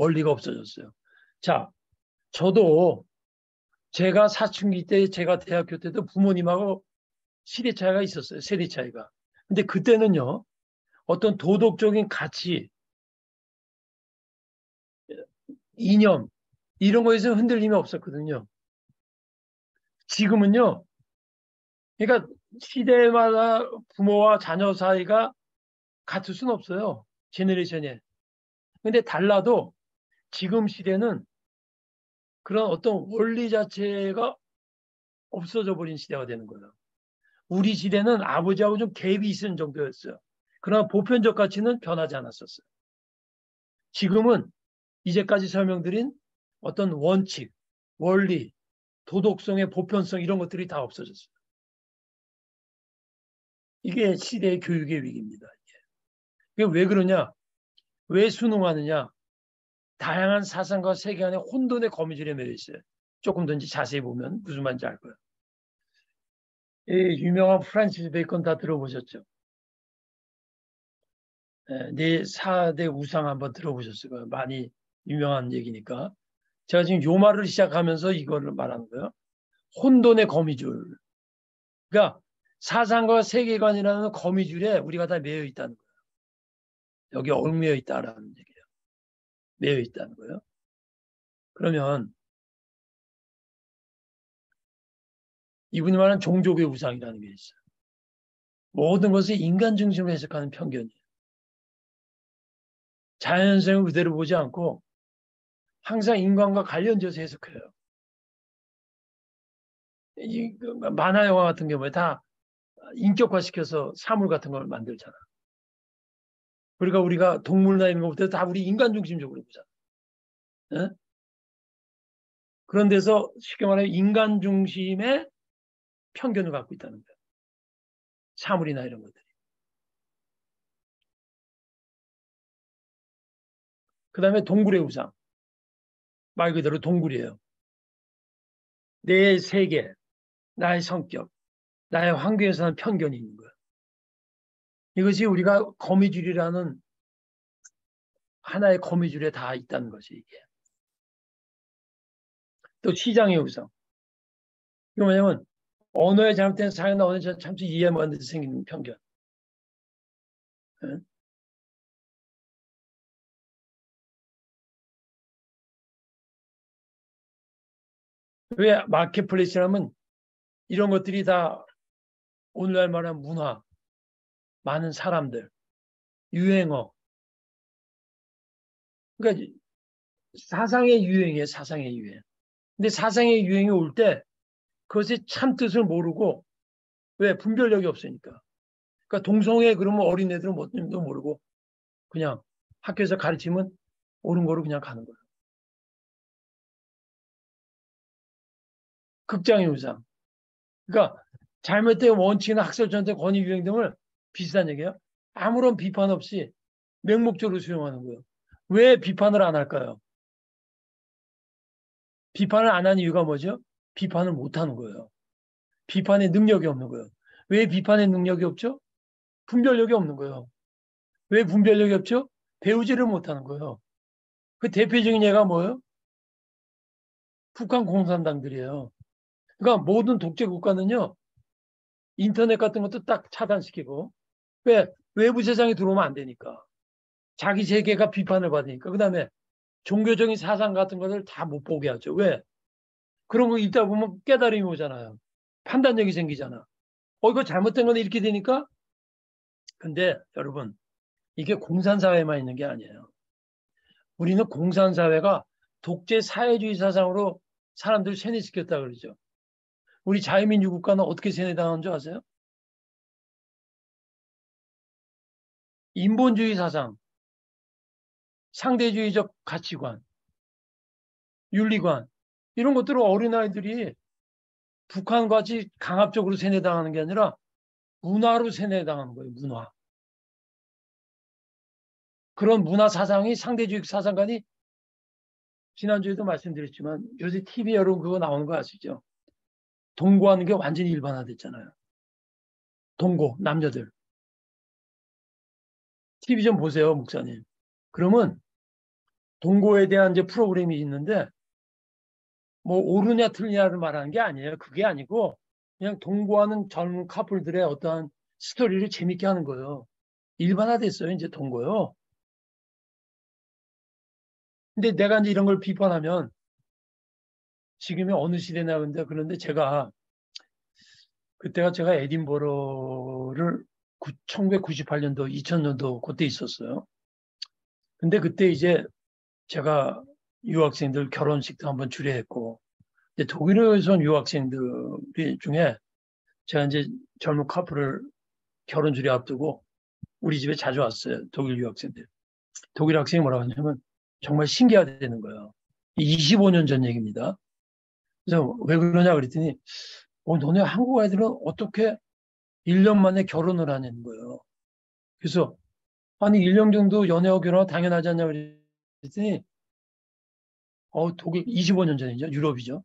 원리가 없어졌어요. 자, 저도 제가 사춘기 때, 제가 대학교 때도 부모님하고 시대 차이가 있었어요. 세대 차이가. 근데 그때는요, 어떤 도덕적인 가치, 이념, 이런 거에서 흔들림이 없었거든요. 지금은요, 그러니까 시대마다 부모와 자녀 사이가 같을 수는 없어요. 제너레이션에. 근데 달라도 지금 시대는 그런 어떤 원리 자체가 없어져 버린 시대가 되는 거예요. 우리 시대는 아버지하고 좀 갭이 있는 정도였어요. 그러나 보편적 가치는 변하지 않았었어요. 지금은 이제까지 설명드린 어떤 원칙, 원리, 도덕성의 보편성 이런 것들이 다 없어졌어요. 이게 시대의 교육의 위기입니다. 이게 왜 그러냐? 왜 순응하느냐? 다양한 사상과 세계관의 혼돈의 거미줄에 매여 있어요. 조금 더 자세히 보면 무슨 말인지 알 거예요. 이 유명한 프란시스 베이컨 다 들어보셨죠? 네 4대 우상 한번 들어보셨을 거예요. 많이 유명한 얘기니까. 제가 지금 요 말을 시작하면서 이거를 말하는 거예요. 혼돈의 거미줄. 그러니까 사상과 세계관이라는 거미줄에 우리가 다 매여 있다는 거예요. 여기 얽매여 있다라는 얘기예요. 매여 있다는 거예요. 그러면 이분이 말하는 종족의 우상이라는 게 있어요. 모든 것을 인간 중심으로 해석하는 편견이에요. 자연성을 그대로 보지 않고 항상 인간과 관련돼서 해석해요. 이 만화 영화 같은 경우에 다 인격화시켜서 사물 같은 걸 만들잖아. 그러니까 우리가 동물나 이런 것부터 다 우리 인간 중심적으로 보잖아. 네? 그런 데서 쉽게 말하면 인간 중심의 편견을 갖고 있다는 거예요. 사물이나 이런 것들이. 그 다음에 동굴의 우상. 말 그대로 동굴이에요. 내 세계, 나의 성격, 나의 환경에 사는 편견이 있는 거예요. 이것이 우리가 거미줄이라는 하나의 거미줄에 다 있다는 것이 이게. 또 시장의 우상. 이거 뭐냐면 언어에 잘못된 사회나 언어에 참 이해하면 안 돼서 생기는 편견. 왜 마켓플레이스라면 이런 것들이 다 오늘날 말하는 문화, 많은 사람들, 유행어. 그러니까 사상의 유행이에요. 사상의 유행. 근데 사상의 유행이 올 때 그것의 참 뜻을 모르고 왜 분별력이 없으니까. 그러니까 동성애 그러면 어린애들은 뭐도 모르고 그냥 학교에서 가르치면 옳은 거로 그냥 가는 거예요. 극장의 우상. 그러니까 잘못된 원칙이나 학설 전쟁 권위 유행 등을 비슷한 얘기예요. 아무런 비판 없이 맹목적으로 수용하는 거예요. 왜 비판을 안 할까요? 비판을 안 하는 이유가 뭐죠? 비판을 못 하는 거예요. 비판의 능력이 없는 거예요. 왜 비판의 능력이 없죠? 분별력이 없는 거예요. 왜 분별력이 없죠? 배우지를 못하는 거예요. 그 대표적인 예가 뭐예요? 북한 공산당들이에요. 그러니까 모든 독재 국가는요. 인터넷 같은 것도 딱 차단시키고 왜? 외부 세상에 들어오면 안 되니까. 자기 세계가 비판을 받으니까. 그 다음에 종교적인 사상 같은 것을 다 못 보게 하죠. 왜? 그런 거 읽다 보면 깨달음이 오잖아요. 판단력이 생기잖아. 이거 잘못된 건데 이렇게 되니까. 근데 여러분 이게 공산사회만 있는 게 아니에요. 우리는 공산사회가 독재 사회주의 사상으로 사람들 세뇌시켰다 그러죠. 우리 자유민주 국가는 어떻게 세뇌당한 줄 아세요? 인본주의 사상, 상대주의적 가치관, 윤리관 이런 것들을 어린아이들이 북한같이 강압적으로 세뇌당하는 게 아니라 문화로 세뇌당하는 거예요. 문화. 그런 문화 사상이 상대주의 사상관이 지난주에도 말씀드렸지만 요새 TV 여러분 그거 나오는 거 아시죠? 동거하는 게 완전히 일반화됐잖아요. 동거, 남녀들. TV 좀 보세요, 목사님. 그러면 동거에 대한 이제 프로그램이 있는데 뭐 옳으냐 틀리냐를 말하는 게 아니에요. 그게 아니고 그냥 동거하는 젊은 커플들의 어떠한 스토리를 재밌게 하는 거예요. 일반화됐어요, 이제 동거요. 근데 내가 이제 이런 걸 비판하면 지금이 어느 시대냐 그런데 제가 그때가 제가 에딘버러를 1998년도, 2000년도 그때 있었어요. 근데 그때 이제 제가 유학생들 결혼식도 한번 주례했고 이제 독일에서 온 유학생들 중에 제가 이제 젊은 커플을 결혼 주례 앞두고 우리 집에 자주 왔어요. 독일 유학생들. 독일 학생이 뭐라고 하냐면 정말 신기하다는 거예요. 25년 전 얘기입니다. 그래서 왜 그러냐 그랬더니 너네 한국 아이들은 어떻게 1년 만에 결혼을 하냐는 거예요. 그래서 아니 1년 정도 연애하고 결혼하면 당연하지 않냐 그랬더니 독일 25년 전이죠. 유럽이죠.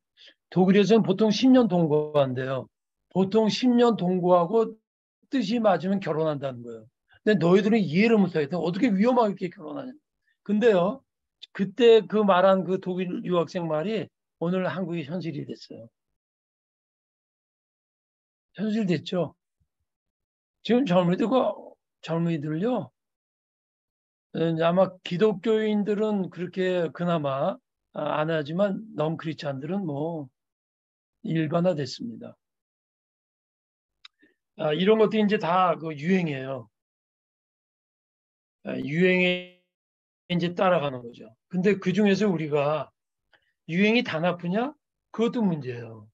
독일에서는 보통 10년 동거한대요. 보통 10년 동거하고 뜻이 맞으면 결혼한다는 거예요. 근데 너희들은 이해를 못하겠다. 어떻게 위험하게 결혼하냐. 근데요. 그때 그 말한 그 독일 유학생 말이 오늘 한국의 현실이 됐어요. 현실됐죠. 지금 젊은이들요. 아마 기독교인들은 그렇게 그나마 안 하지만 넌크리스찬들은 뭐 일반화됐습니다. 이런 것도 이제 다 그 유행이에요. 유행에 이제 따라가는 거죠. 근데 그 중에서 우리가 유행이 다 나쁘냐? 그것도 문제예요.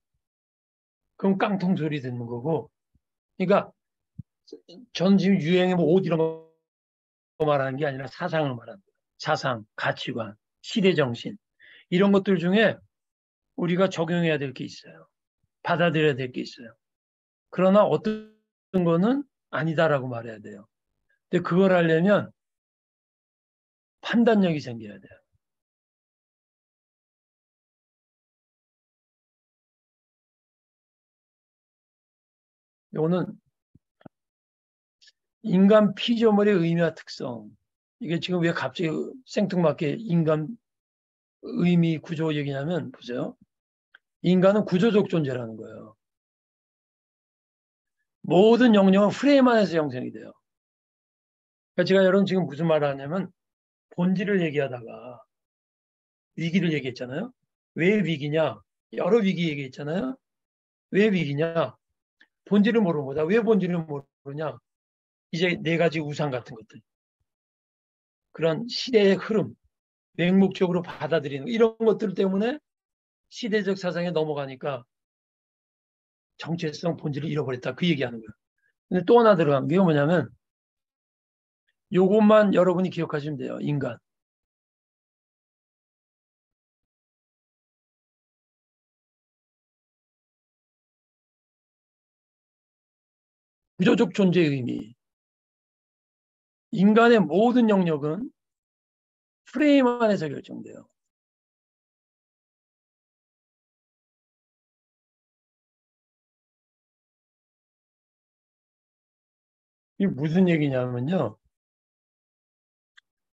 그럼 깡통 소리 듣는 거고. 그러니까 전 지금 유행의 뭐옷 이런 거 말하는 게 아니라 사상을 말하는 거예요. 사상, 가치관, 시대 정신 이런 것들 중에 우리가 적용해야 될 게 있어요. 받아들여야 될 게 있어요. 그러나 어떤 거는 아니다라고 말해야 돼요. 근데 그걸 하려면 판단력이 생겨야 돼요. 이거는 인간 피조물의 의미와 특성. 이게 지금 왜 갑자기 생뚱맞게 인간 의미 구조 얘기냐면 보세요. 인간은 구조적 존재라는 거예요. 모든 영역은 프레임 안에서 형성이 돼요. 그러니까 제가 여러분 지금 무슨 말을 하냐면 본질을 얘기하다가 위기를 얘기했잖아요. 왜 위기냐? 여러 위기 얘기했잖아요. 왜 위기냐? 본질을 모르는 거다. 왜 본질을 모르냐? 이제 네 가지 우상 같은 것들. 그런 시대의 흐름, 맹목적으로 받아들이는 이런 것들 때문에 시대적 사상에 넘어가니까 정체성 본질을 잃어버렸다. 그 얘기하는 거예요. 근데 또 하나 들어간 게 뭐냐면 요것만 여러분이 기억하시면 돼요. 인간. 구조적 존재의 의미. 인간의 모든 영역은 프레임 안에서 결정돼요. 이게 무슨 얘기냐면요.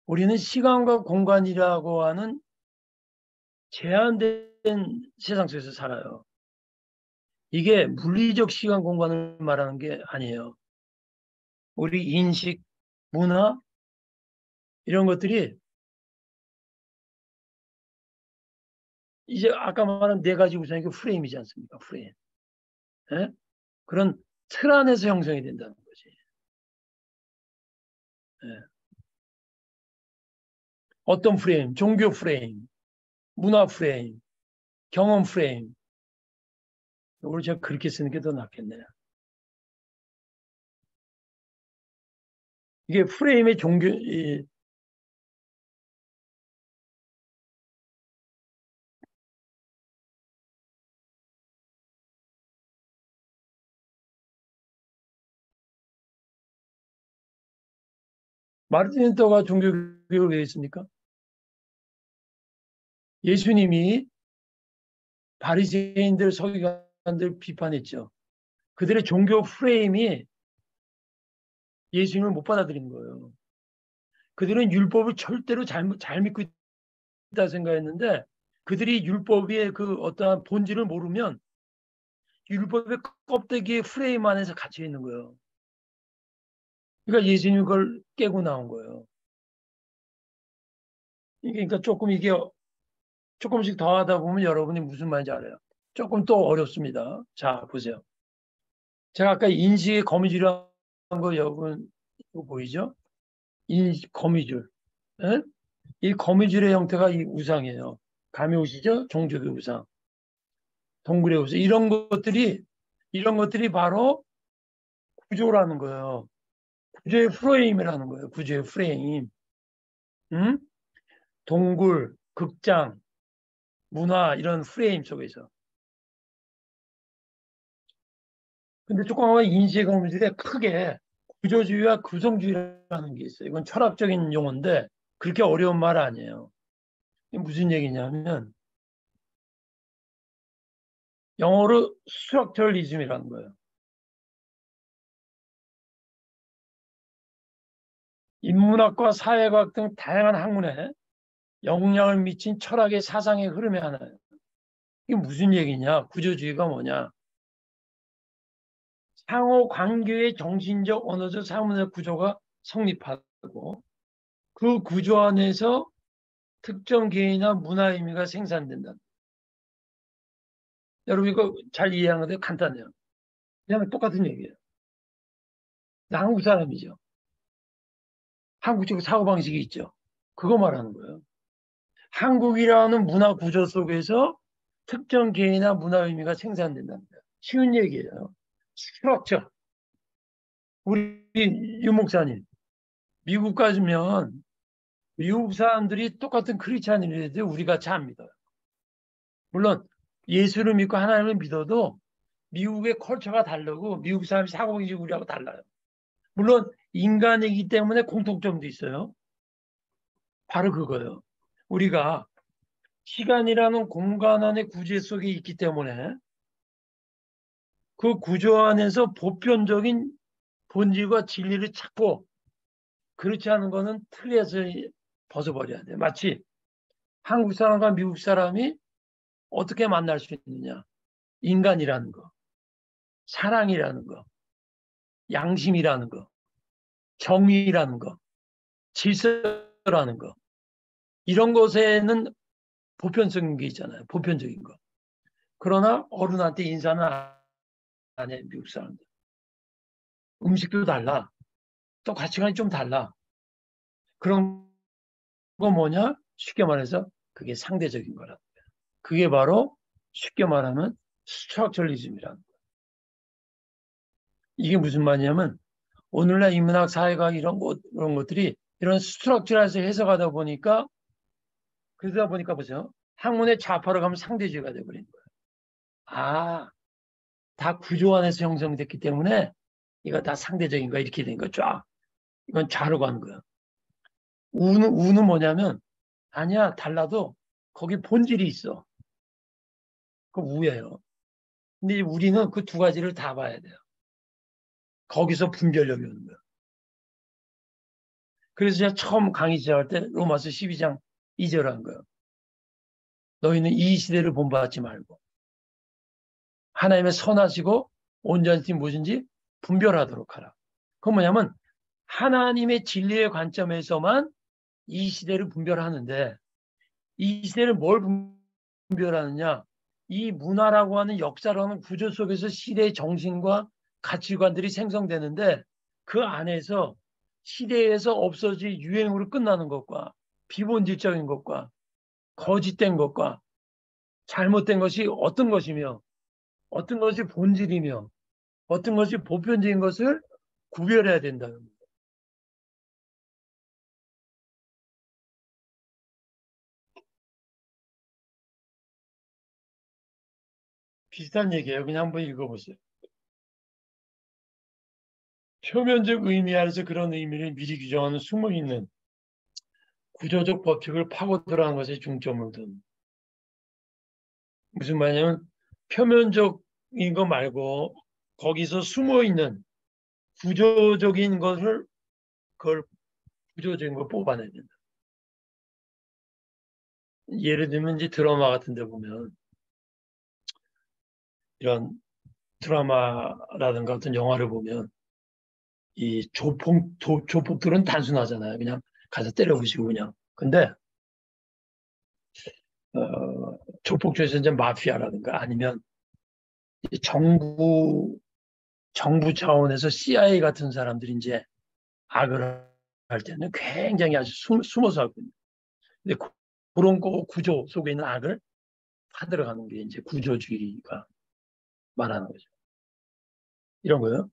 우리는 시간과 공간이라고 하는 제한된 세상 속에서 살아요. 이게 물리적 시간 공간을 말하는 게 아니에요. 우리 인식, 문화 이런 것들이 이제 아까 말한 네 가지 우선이 그 프레임이지 않습니까? 프레임. 예? 그런 틀 안에서 형성이 된다는 거지. 예. 어떤 프레임? 종교 프레임, 문화 프레임, 경험 프레임. 이걸 제가 그렇게 쓰는 게 더 낫겠네요. 이게 프레임의 종교, 마르틴 루터가 종교교육을 왜 했습니까? 예수님이 바리새인들, 서기관들 비판했죠. 그들의 종교 프레임이 예수님을 못 받아들인 거예요. 그들은 율법을 절대로 잘 믿고 있다 생각했는데 그들이 율법의 그 어떠한 본질을 모르면 율법의 껍데기의 프레임 안에서 갇혀 있는 거예요. 그러니까 예수님이 그걸 깨고 나온 거예요. 그러니까 조금 이게 조금씩 더 하다 보면 여러분이 무슨 말인지 알아요. 조금 또 어렵습니다. 자, 보세요. 제가 아까 인식의 거미줄이라는 거 여러분 이거 보이죠? 거미줄. 예? 이 거미줄의 형태가 이 우상이에요. 감이 오시죠? 종족의 우상, 동굴의 우상. 이런 것들이 바로 구조라는 거예요. 구조의 프레임이라는 거예요. 구조의 프레임. 응? 동굴, 극장, 문화 이런 프레임 속에서. 근데 조금 인식의 거미줄에 크게 구조주의와 구성주의라는 게 있어요. 이건 철학적인 용어인데 그렇게 어려운 말 아니에요. 이게 무슨 얘기냐면 영어로 스트럭처럴리즘이라는 거예요. 인문학과 사회과학 등 다양한 학문에 영향을 미친 철학의 사상의 흐름의 하나예요. 이게 무슨 얘기냐? 구조주의가 뭐냐? 상호 관계의 정신적, 언어적, 사문의 구조가 성립하고 그 구조 안에서 특정 개인이나 문화 의미가 생산된다. 여러분 이거 잘 이해하는데 간단해요. 그냥 똑같은 얘기예요. 나 한국 사람이죠. 한국적 사고방식이 있죠. 그거 말하는 거예요. 한국이라는 문화 구조 속에서 특정 개인이나 문화 의미가 생산된답니다. 쉬운 얘기예요. 스트럭처. 우리 유 목사님, 미국 가면 미국 사람들이 똑같은 크리스찬이라도 우리가 잘 믿어요. 물론 예수를 믿고 하나님을 믿어도 미국의 컬처가 다르고 미국 사람이 사고방식이 우리하고 달라요. 물론 인간이기 때문에 공통점도 있어요. 바로 그거예요. 우리가 시간이라는 공간 안의 구조 속에 있기 때문에 그 구조 안에서 보편적인 본질과 진리를 찾고 그렇지 않은 거는 틀에서 벗어버려야 돼. 마치 한국 사람과 미국 사람이 어떻게 만날 수 있느냐. 인간이라는 거, 사랑이라는 거, 양심이라는 거, 정의라는 거, 질서라는 거. 이런 것에는 보편적인 게 있잖아요. 보편적인 거. 그러나 어른한테 인사는 안 해, 미국 사람들. 음식도 달라. 또 가치관이 좀 달라. 그런 거 뭐냐? 쉽게 말해서 그게 상대적인 거라. 그게 바로 쉽게 말하면 스트럭처리즘이라는 거예요. 이게 무슨 말이냐면 오늘날 인문학, 사회과학 이런 것들이 이런 스트럭처에서 해석하다 보니까 그러다 보니까 보세요. 학문의 좌파로 가면 상대주의가 돼버리는 거예요. 아, 다 구조 안에서 형성됐기 때문에 이거 다 상대적인 거 이렇게 된 거 쫙. 이건 좌로 가는 거야. 우는 뭐냐면 아니야 달라도 거기 본질이 있어. 그 우예요. 근데 우리는 그 두 가지를 다 봐야 돼요. 거기서 분별력이 오는 거예요. 그래서 제가 처음 강의 시작할 때 로마서 12장 2절 한 거예요. 너희는 이 시대를 본받지 말고 하나님의 선하시고 온전히 무엇인지 분별하도록 하라. 그건 뭐냐면 하나님의 진리의 관점에서만 이 시대를 분별하는데 이 시대를 뭘 분별하느냐? 이 문화라고 하는 역사라는 구조 속에서 시대의 정신과 가치관들이 생성되는데 그 안에서 시대에서 없어질 유행으로 끝나는 것과 비본질적인 것과 거짓된 것과 잘못된 것이 어떤 것이며 어떤 것이 본질이며 어떤 것이 보편적인 것을 구별해야 된다는 거예요. 비슷한 얘기예요. 그냥 한번 읽어보세요. 표면적 의미 안에서 그런 의미를 미리 규정하는 숨어있는 구조적 법칙을 파고들어가는 것에 중점을 둔. 무슨 말이냐면 표면적인 거 말고 거기서 숨어있는 구조적인 것을 그걸 구조적인 걸 뽑아내야 된다. 예를 들면 이제 드라마 같은 데 보면 이런 드라마라든가 어떤 영화를 보면 이 조폭들은 단순하잖아요. 그냥 가서 때려부시고 그냥. 근데 조폭 중에서 이제 마피아라든가 아니면 정부 정부 차원에서 CIA 같은 사람들이 이제 악을 할 때는 굉장히 아주 숨어서 하거든요. 근데 그런 구조 속에 있는 악을 파들어가는 게 이제 구조주의가 말하는 거죠. 이런 거요.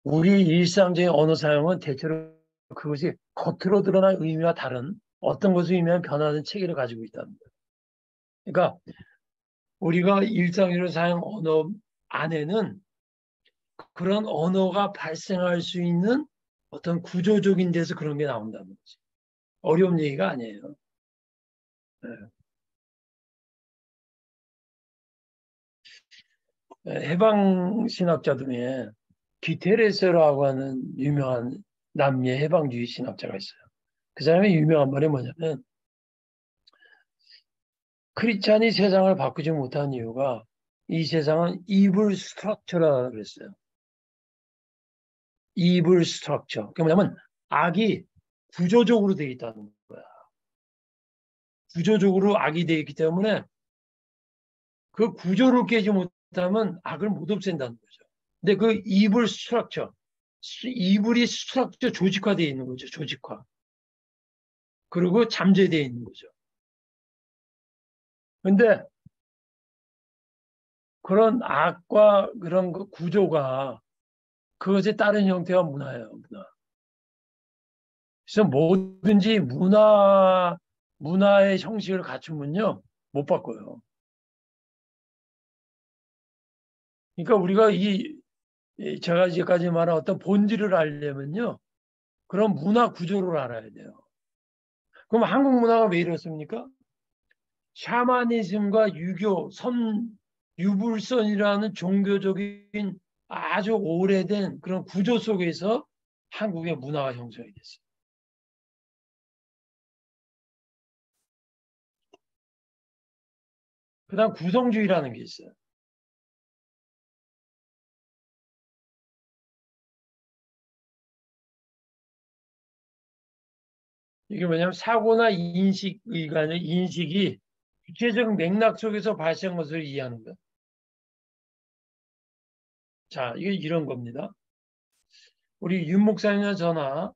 우리 일상적인 언어 사용은 대체로 그것이 겉으로 드러난 의미와 다른 어떤 것을 의미하는 변화된 체계를 가지고 있다는 거예요. 그러니까 우리가 일상적으로 사용 언어 안에는 그런 언어가 발생할 수 있는 어떤 구조적인 데서 그런 게 나온다는 거지. 어려운 얘기가 아니에요. 해방 신학자 중에 기테레스라고 하는 유명한 남미의 해방주의 신학자가 있어요. 그 사람의 유명한 말이 뭐냐면 크리스찬이 세상을 바꾸지 못한 이유가 이 세상은 evil structure라고 그랬어요. evil structure. 그게 뭐냐면 악이 구조적으로 되어 있다는 거야. 구조적으로 악이 되어 있기 때문에 그 구조를 깨지 못하면 악을 못 없앤다는 거죠. 근데 그 evil structure, evil이 structure 조직화되어 있는 거죠. 조직화. 그리고 잠재되어 있는 거죠. 근데 그런 악과 그런 그 구조가 그것에 따른 형태가 문화예요. 문화. 그래서 뭐든지 문화의 형식을 갖추면요 못 바꿔요. 그러니까 우리가 제가 이제까지 말한 어떤 본질을 알려면요 그런 문화 구조를 알아야 돼요. 그럼 한국 문화가 왜 이렇습니까? 샤머니즘과 유불선이라는 종교적인 아주 오래된 그런 구조 속에서 한국의 문화가 형성이 됐어요. 그다음 구성주의라는 게 있어요. 이게 뭐냐면 사고나 인식이 아니라 인식이 구체적 맥락 속에서 발생한 것을 이해하는 거예요. 자, 이게 이런 겁니다. 우리 윤 목사님이나 저나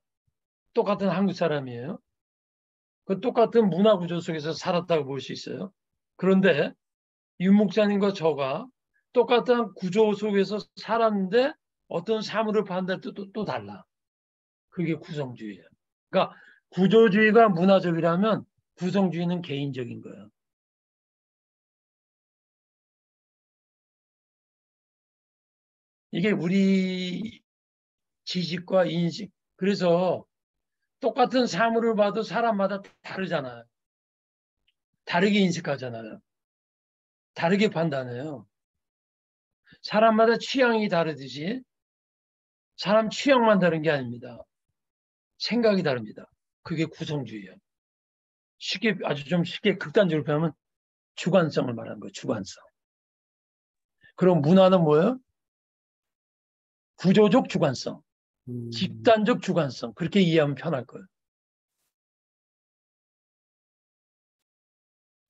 똑같은 한국 사람이에요. 그 똑같은 문화 구조 속에서 살았다고 볼 수 있어요. 그런데 윤 목사님과 저가 똑같은 구조 속에서 살았는데 어떤 사물을 판단할 때 또 달라. 그게 구성주의예요. 그러니까 구조주의가 문화적이라면 구성주의는 개인적인 거예요. 이게 우리 지식과 인식. 그래서 똑같은 사물을 봐도 사람마다 다르잖아요. 다르게 인식하잖아요. 다르게 판단해요. 사람마다 취향이 다르듯이 사람 취향만 다른 게 아닙니다. 생각이 다릅니다. 그게 구성주의예요. 아주 좀 쉽게 극단적으로 표현하면 주관성을 말하는 거예요. 주관성. 그럼 문화는 뭐예요? 구조적 주관성, 집단적 주관성. 그렇게 이해하면 편할 거예요.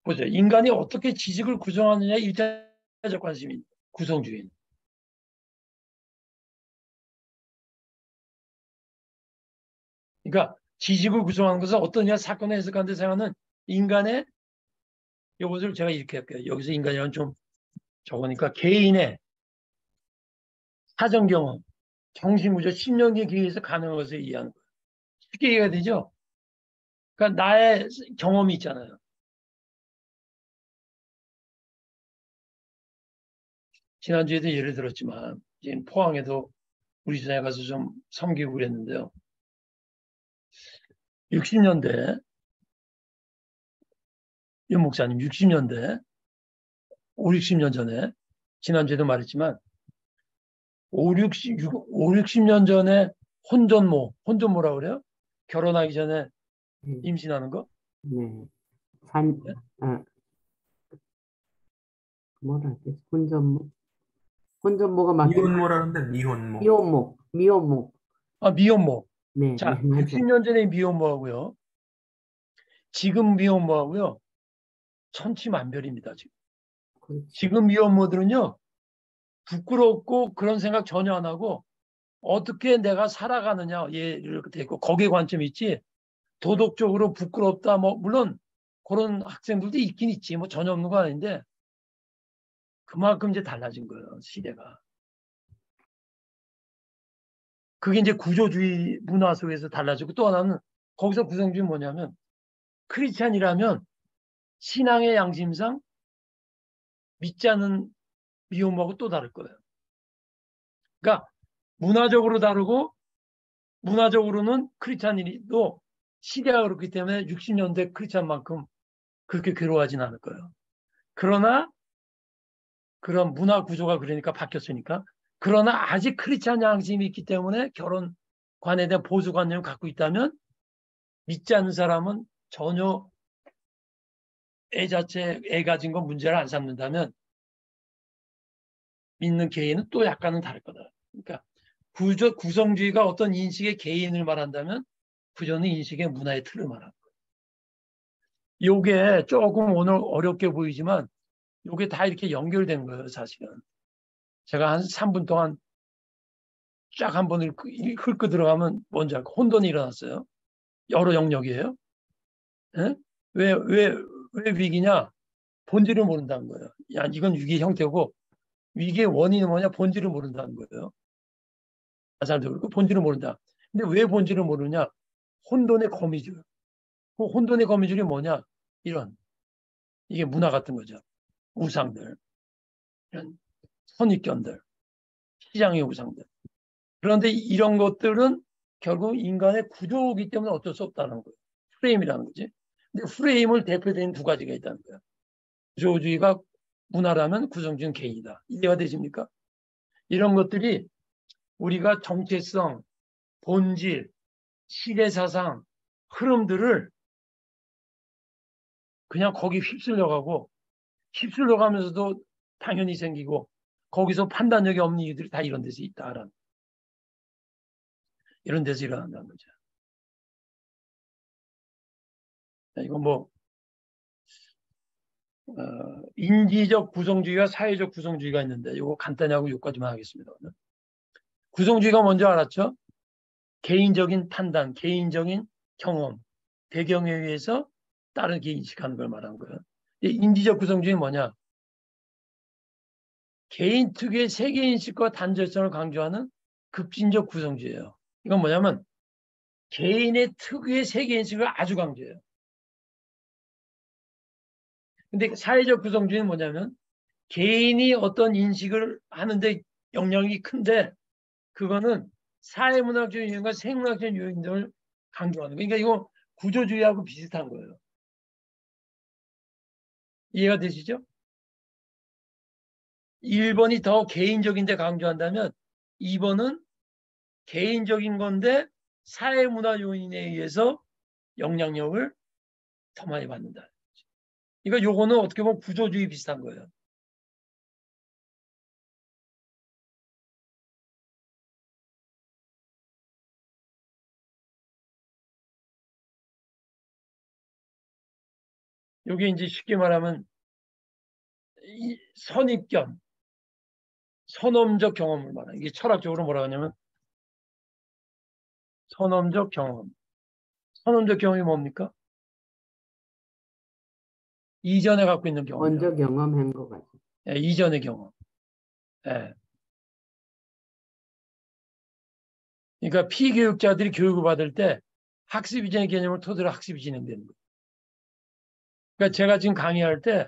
보죠. 인간이 어떻게 지식을 구성하느냐에 일차적 관심입니다. 구성주의는. 그러니까 지식을 구성하는 것은 어떤 사건을 해석하는 데 사용하는 인간의 이것을 제가 이렇게 할게요. 여기서 인간이란 좀 적으니까 개인의 사정 경험, 정신구조, 심령의 기회에서 가능한 것을 이해하는 거예요. 쉽게 이해가 되죠? 그러니까 나의 경험이 있잖아요. 지난주에도 예를 들었지만 지금 포항에도 우리 전에 가서 좀 섬기고 그랬는데요. 60년대 윤 목사님 60년대 5, 60년 전에 지난주에도 말했지만 5, 60년 전에 혼전모라고 그래요? 결혼하기 전에 음, 임신하는 거? 음, 산, 예? 아, 뭐라 하지? 혼전모가 맞긴 미혼모라는데 미혼모. 미혼모. 미혼모. 네, 네, 자, 맞아. 60년 전에 미혼모하고요. 지금 미혼모하고요. 천지만별입니다, 지금. 그렇지. 지금 미혼모들은요. 부끄럽고 그런 생각 전혀 안 하고 어떻게 내가 살아가느냐 이렇게 돼 있고 거기에 관점이 있지 도덕적으로 부끄럽다 뭐 물론 그런 학생들도 있긴 있지 뭐 전혀 없는 거 아닌데 그만큼 이제 달라진 거예요 시대가. 그게 이제 구조주의 문화 속에서 달라지고 또 하나는 거기서 구성주의 뭐냐면 크리스찬이라면 신앙의 양심상 믿지 않는 미혼모하고 또 다를 거예요. 그러니까 문화적으로 다르고 문화적으로는 크리스찬이도 시대가 그렇기 때문에 60년대 크리스찬만큼 그렇게 괴로워하진 않을 거예요. 그러나 그런 문화 구조가 그러니까 바뀌었으니까 그러나 아직 크리스찬 양심이 있기 때문에 결혼관에 대한 보수관념을 갖고 있다면 믿지 않는 사람은 전혀 애 가진 건 문제를 안 삼는다면 믿는 개인은 또 약간은 다를 거다. 그러니까 구성주의가 어떤 인식의 개인을 말한다면 구조는 인식의 문화의 틀을 말하는 거예요. 요게 조금 오늘 어렵게 보이지만 요게 다 이렇게 연결된 거예요, 사실은. 제가 한 3분 동안 쫙 한 번을 훑고 들어가면 뭔지 알고 혼돈이 일어났어요. 여러 영역이에요. 예? 왜 위기냐? 본질을 모른다는 거예요. 야, 이건 위기의 형태고 위기의 원인은 뭐냐? 본질을 모른다는 거예요. 사람들 그렇고 본질을 모른다. 근데 왜 본질을 모르냐? 혼돈의 거미줄. 그 혼돈의 거미줄이 뭐냐? 이런 이게 문화 같은 거죠. 우상들, 이런 선입견들, 시장의 우상들. 그런데 이런 것들은 결국 인간의 구조이기 때문에 어쩔 수 없다는 거예요. 프레임이라는 거지. 근데 프레임을 대표되는 두 가지가 있다는 거예요. 구조주의가 문화라면 구성주의는 개인이다. 이해가 되십니까? 이런 것들이 우리가 정체성, 본질, 시대사상, 흐름들을 그냥 거기 휩쓸려가면서도 당연히 생기고 거기서 판단력이 없는 이들이 다 이런 데서 있다라는 이런 데서 일어난다는 거죠. 이거 뭐 인지적 구성주의와 사회적 구성주의가 있는데 이거 간단히 하고 여기까지만 하겠습니다. 구성주의가 먼저 알았죠? 개인적인 판단, 개인적인 경험, 배경에 의해서 다르게 인식하는 걸 말하는 거예요. 인지적 구성주의는 뭐냐? 개인 특유의 세계인식과 단절성을 강조하는 급진적 구성주의예요. 이건 뭐냐면 개인의 특유의 세계인식을 아주 강조해요. 근데 사회적 구성주의는 뭐냐면 개인이 어떤 인식을 하는데 영향이 큰데 그거는 사회문학적인 요인과 생물학적인 요인들을 강조하는 거예요. 그러니까 이거 구조주의하고 비슷한 거예요. 이해가 되시죠? 1번이 더 개인적인데 강조한다면 2번은 개인적인 건데 사회문화 요인에 의해서 영향력을 더 많이 받는다. 그러니까 요거는 어떻게 보면 구조주의 비슷한 거예요. 요게 이제 쉽게 말하면 이 선입견, 선험적 경험을 말하는 이게 철학적으로 뭐라 하냐면 선험적 경험. 선험적 경험이 뭡니까? 이전에 갖고 있는 경험이라고. 먼저 경험한 것 같아. 예, 이전의 경험. 예. 그러니까 피교육자들이 교육을 받을 때 학습 이전의 개념을 토대로 학습이 진행되는 거예요. 그러니까 제가 지금 강의할 때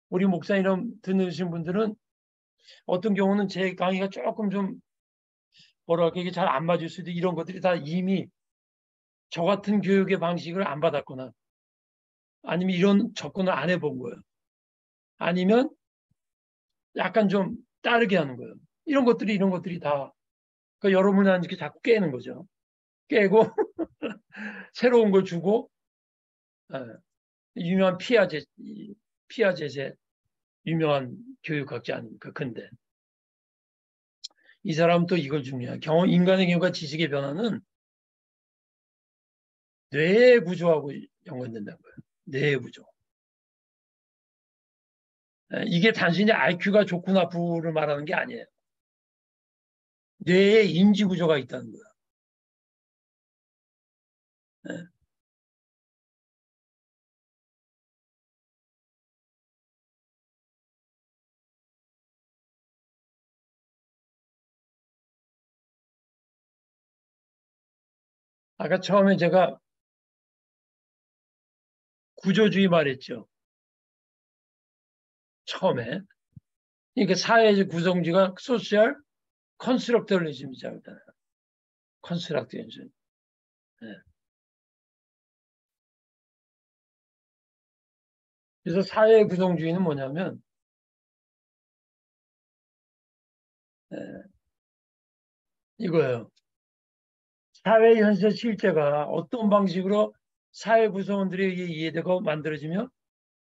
우리 목사님 듣는 분들은 어떤 경우는 제 강의가 조금 좀 뭐랄까 이게 잘 안 맞을 수도 이런 것들이 다 이미 저 같은 교육의 방식을 안 받았거나 아니면 이런 접근을 안 해본 거예요. 아니면 약간 좀 따르게 하는 거예요. 이런 것들이 다 그러니까 여러분한테 이렇게 자꾸 깨는 거죠. 깨고 새로운 걸 주고 예. 유명한 피아제제 유명한 교육학자 아닙니까? 근데 이 사람은 또 이걸 중요해. 인간의 경우가 지식의 변화는 뇌의 구조하고 연관된다는 거예요. 뇌의 구조. 이게 단순히 IQ가 좋고 나쁘를 말하는 게 아니에요. 뇌의 인지 구조가 있다는 거예요. 아까 처음에 제가 구조주의 말했죠. 처음에. 그러니까 사회의 구성지가 소셜 컨스트럭터리즘이잖아요. 컨스트럭터리즘. 네. 그래서 사회 구성주의는 뭐냐면 네. 이거예요. 사회 현실 실제가 어떤 방식으로 사회 구성원들에 의해 이해되고 만들어지며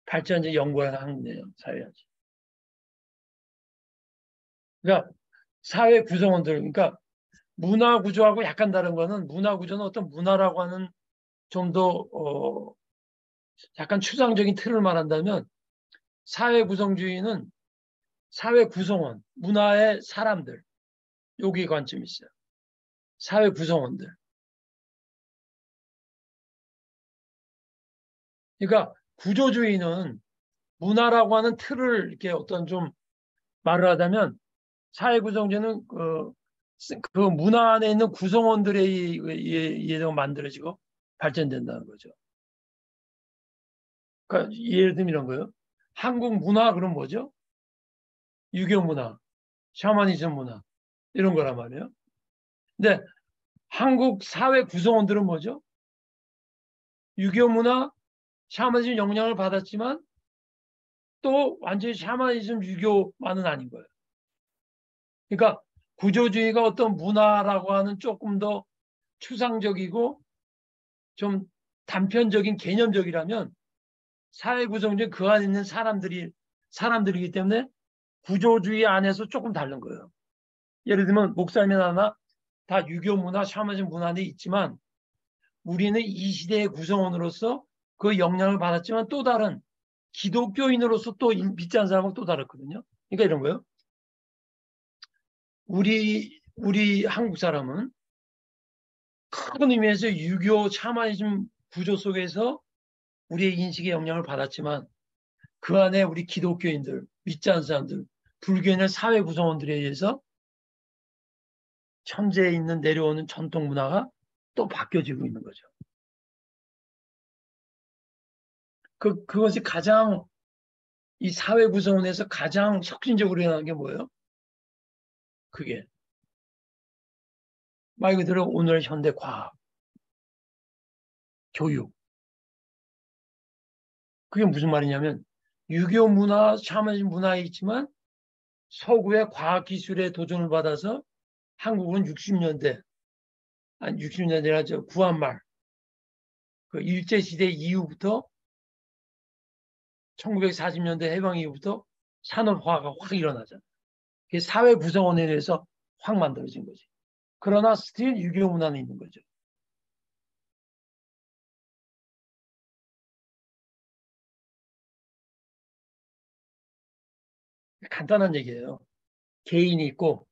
발전적 연구를 하는 거예요. 사회 현실. 그러니까 사회 구성원들, 그러니까 문화 구조하고 약간 다른 거는 문화 구조는 어떤 문화라고 하는 좀 더 약간 추상적인 틀을 말한다면 사회 구성주의는 사회 구성원, 문화의 사람들, 여기 관점이 있어요. 사회 구성원들. 그러니까 구조주의는 문화라고 하는 틀을 이렇게 어떤 좀 말을 하자면 사회 구성주의는 그 문화 안에 있는 구성원들에 의해서 만들어지고 발전된다는 거죠. 그러니까 예를 들면 이런 거예요. 한국 문화 그럼 뭐죠? 유교 문화, 샤머니즘 문화 이런 거란 말이에요. 근데 한국 사회 구성원들은 뭐죠? 유교 문화, 샤머니즘 영향을 받았지만 또 완전히 샤머니즘 유교만은 아닌 거예요. 그러니까 구조주의가 어떤 문화라고 하는 조금 더 추상적이고 좀 단편적인 개념적이라면 사회 구성주의 그 안에 있는 사람들이기 때문에 구조주의 안에서 조금 다른 거예요. 예를 들면 목사님 하나 다 유교 문화, 샤머니즘 문화 안에 있지만 우리는 이 시대의 구성원으로서 그 영향을 받았지만 또 다른 기독교인으로서 또 믿지 않는 사람은 또 다르거든요. 그러니까 이런 거예요. 우리 한국 사람은 큰 의미에서 유교 샤머니즘 구조 속에서 우리의 인식의 영향을 받았지만 그 안에 우리 기독교인들, 믿지 않는 사람들, 불교인의 사회 구성원들에 의해서 현재에 있는 내려오는 전통 문화가 또 바뀌어지고 있는 거죠. 그것이 가장 이 사회 구성원에서 가장 혁신적으로 일어나는 게 뭐예요? 그게 말 그대로 오늘 현대 과학, 교육. 그게 무슨 말이냐면 유교 문화, 샤머니즘 문화에 있지만 서구의 과학 기술에 도전을 받아서 한국은 60년대, 아니 60년대라 저 구한말, 그 일제시대 이후부터 1940년대 해방 이후부터 산업화가 확 일어나잖아요. 그게 사회 구성원에 의해서 확 만들어진 거지. 그러나 스틸 유교 문화는 있는 거죠. 간단한 얘기예요. 개인이 있고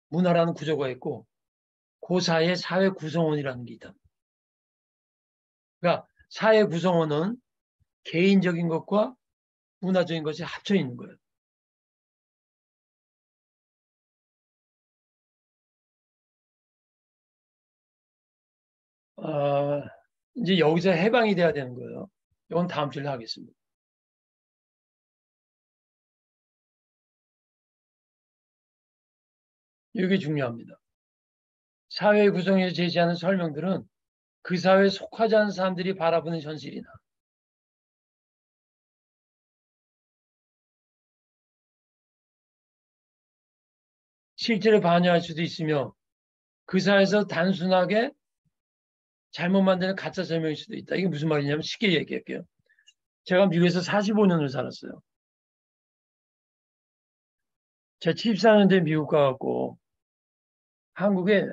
문화라는 구조가 있고 그 사이에 사회 구성원이라는 게 있다. 그러니까 사회 구성원은 개인적인 것과 문화적인 것이 합쳐 있는 거예요. 아, 이제 여기서 해방이 돼야 되는 거예요. 이건 다음 주에 하겠습니다. 이게 중요합니다. 사회 구성에서 제시하는 설명들은 그 사회에 속하지 않은 사람들이 바라보는 현실이나 실제를 반영할 수도 있으며 그 사회에서 단순하게 잘못 만드는 가짜 설명일 수도 있다. 이게 무슨 말이냐면 쉽게 얘기할게요. 제가 미국에서 45년을 살았어요. 제가 74년도에 미국 가갖고 한국에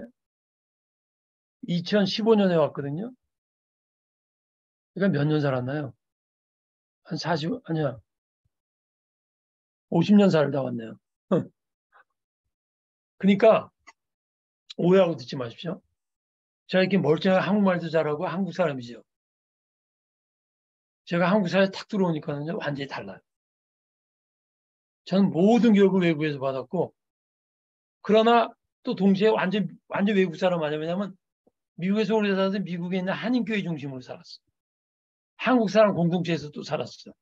2015년에 왔거든요. 그러니까 몇 년 살았나요? 한 40, 아니야. 50년 살다 왔네요. 그러니까 오해하고 듣지 마십시오. 제가 이렇게 멀쩡하게 한국말도 잘하고 한국 사람이죠. 제가 한국 사회에 탁 들어오니까는 완전히 달라요. 저는 모든 교육을 외국에서 받았고, 그러나 또 동시에 완전 외국 사람 아니야. 왜냐면 미국에서 오래 살아서 미국에 있는 한인교회 중심으로 살았어. 한국 사람 공동체에서 또 살았어.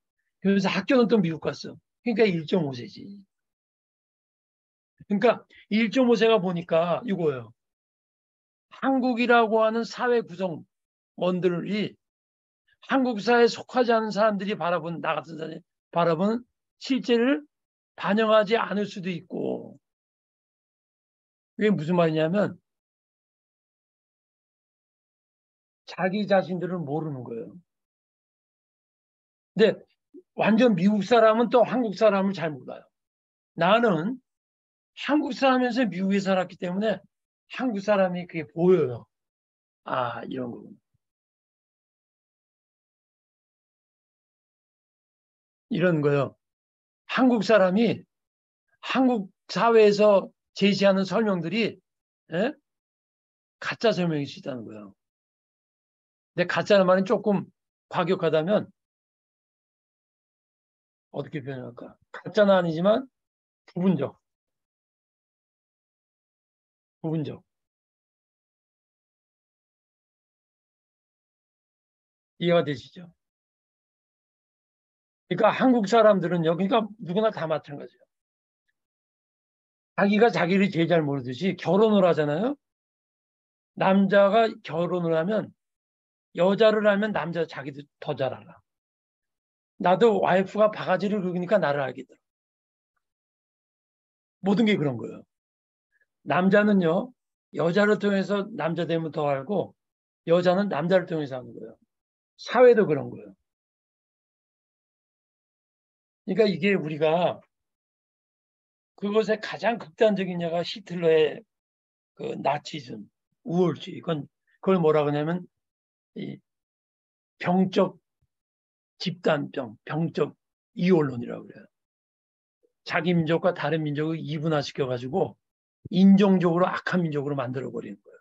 그래서 학교는 또 미국 갔어. 그러니까 1.5세지. 그러니까 1.5세가 보니까 이거예요. 한국이라고 하는 사회 구성원들이 한국 사회에 속하지 않은 사람들이 바라본, 나 같은 사람이 바라본 실제를 반영하지 않을 수도 있고, 이게 무슨 말이냐면 자기 자신들을 모르는 거예요. 근데 완전 미국 사람은 또 한국 사람을 잘 몰라요. 나는 한국 사람에서 미국에 살았기 때문에 한국 사람이 그게 보여요. 아, 이런 거구나. 이런 거요. 한국 사람이 한국 사회에서 제시하는 설명들이 가짜 설명일 수 있다는 거예요. 근데 가짜는 말은 조금 과격하다면 어떻게 표현할까? 가짜는 아니지만 부분적. 이해가 되시죠? 그러니까 한국 사람들은요, 그러니까 누구나 다 마찬가지예요. 자기가 자기를 제일 잘 모르듯이 결혼을 하잖아요. 남자가 결혼을 하면 여자를 알면 남자 자기도 더 잘 알아. 나도 와이프가 바가지를 긁으니까 나를 알겠더라. 모든 게 그런 거예요. 남자는요, 여자를 통해서 남자 되면 더 알고 여자는 남자를 통해서 하는 거예요. 사회도 그런 거예요. 그러니까 이게 우리가 그것의 가장 극단적인 예가 히틀러의 그 나치즘, 우월주의. 그걸 뭐라 그러냐면 이 병적 집단병, 병적 이혼론이라고 그래요. 자기 민족과 다른 민족을 이분화시켜가지고 인종적으로 악한 민족으로 만들어버리는 거예요.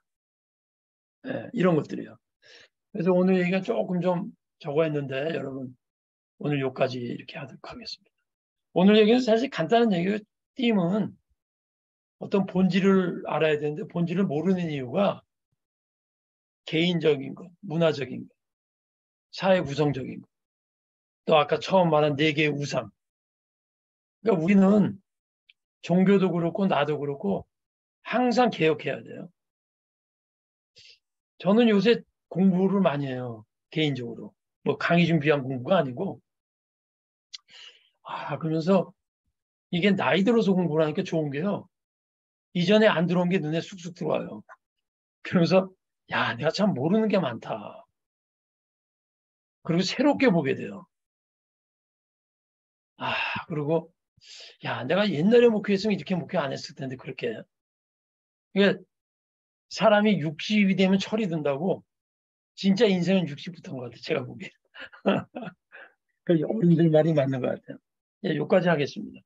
네, 이런 것들이에요. 그래서 오늘 얘기가 조금 좀 적어했는데 여러분 오늘 여기까지 이렇게 하도록 하겠습니다. 오늘 얘기는 사실 간단한 얘기예요. 띠임은 어떤 본질을 알아야 되는데 본질을 모르는 이유가 개인적인 것, 문화적인 것, 사회 구성적인 것, 또 아까 처음 말한 4개의 우상. 그러니까 우리는 종교도 그렇고 나도 그렇고 항상 개혁해야 돼요. 저는 요새 공부를 많이 해요. 개인적으로. 뭐 강의 준비한 공부가 아니고. 그러면서 이게 나이 들어서 공부를 하니까 좋은 게요. 이전에 안 들어온 게 눈에 쑥쑥 들어와요. 그러면서 야, 내가 참 모르는 게 많다. 그리고 새롭게 보게 돼요. 그리고 야, 내가 옛날에 목회했으면 이렇게 목회 안 했을 텐데 그렇게. 그러니까 사람이 60이 되면 철이 든다고 진짜 인생은 60부터인 것 같아요. 제가 보기에. 그 어른들 말이 맞는 것 같아요. 예, 여기까지 하겠습니다.